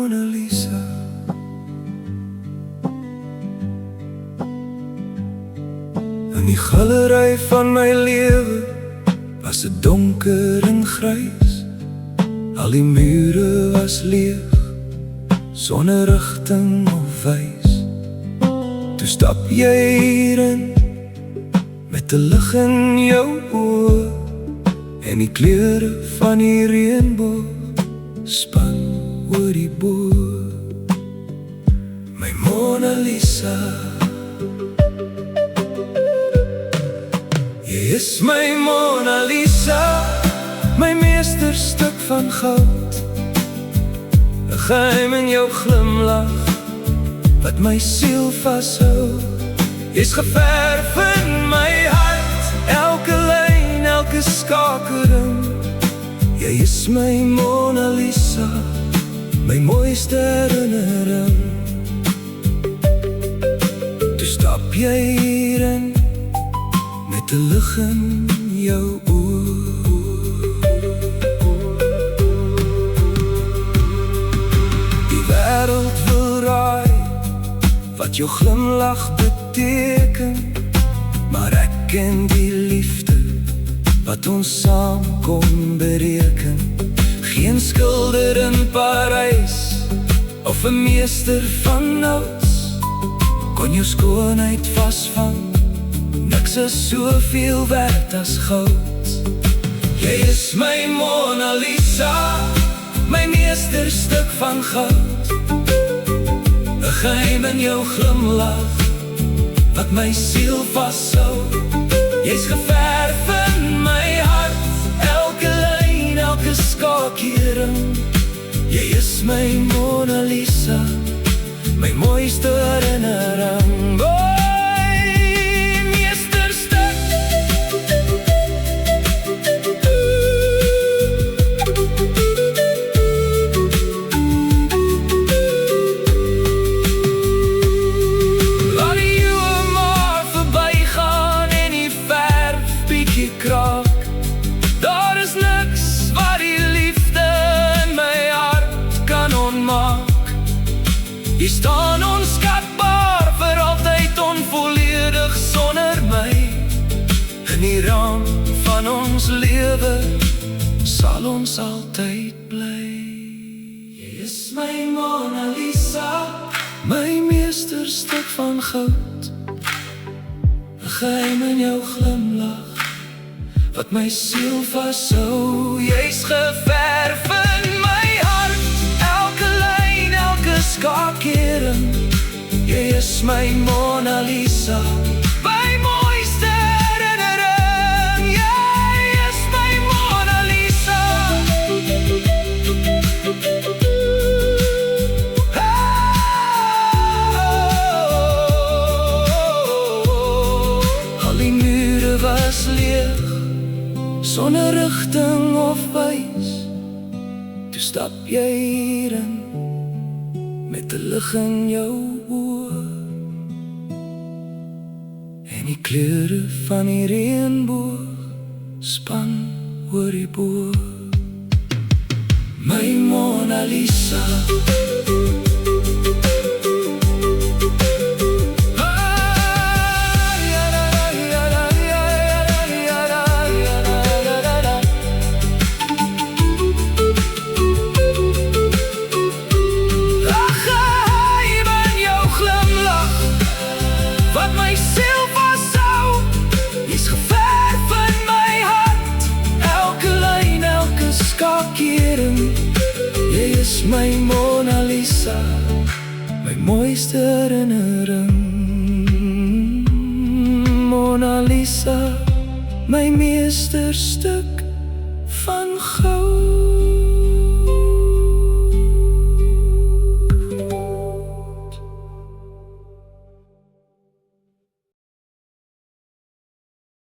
Mona Lisa. In die galery van my lewe was het donker en grys. Al die mure was leeg, sonder rigting of wys. Toe stap jy hierin met 'n lig in jou oë, en die kleure van die reënboog span oor die boog. My Mona Lisa, jy is my Mona Lisa, my meesterstuk van goud. 'n geheim in jou glimlach wat my siel vashou. Jy's geverf in my hart, elke lyn, elke skakeling. Jy is my Mona Lisa, my mooiste herinnering. Toe stap jy hierin met 'n lig in jou oë. Die wêreld wil raai wat jou glimlach beteken, maar ek ken die liefde wat ons saam kon bereken. Geen skilder in Parys of 'n meester van notes kon jou skoonheid vasvang. Niks is soveel werd as goud. Jy is my Mona Lisa, my meesterstuk van goud. 'n geheim in jou glimlach wat my siel vashou. Jy's geverf in my hart, elke lyn, elke skakering. Jy is my Mona Lisa, my mooiste herinnering. Meesterstuk. Laat die eeuwe maar verbygaan en die verf bietjie kraak. Daar is niks wat die liefde in my hart kan onmaak. Hier staan onskatbaar, vir altyd onvolledig sonder my. In die raam van ons lewe sal ons altyd bly. Jy is my Mona Lisa, my meesterstuk van goud. 'n geheim in jou glimlach wat my siel vashou. Jy's geverf in my hart, elke lyn, elke skakering. Jy is my Mona Lisa, my mooiste herinnering. Jy is my Mona Lisa. Al die mure was leeg, sonder rigting of wys. Toe stap jy hierin met 'n lig in jou oë, en die kleure van die reënboog span oor die boog. My Mona Lisa. Jy is my Mona Lisa, my mooiste herinnering. Mona Lisa, my meesterstuk van goud.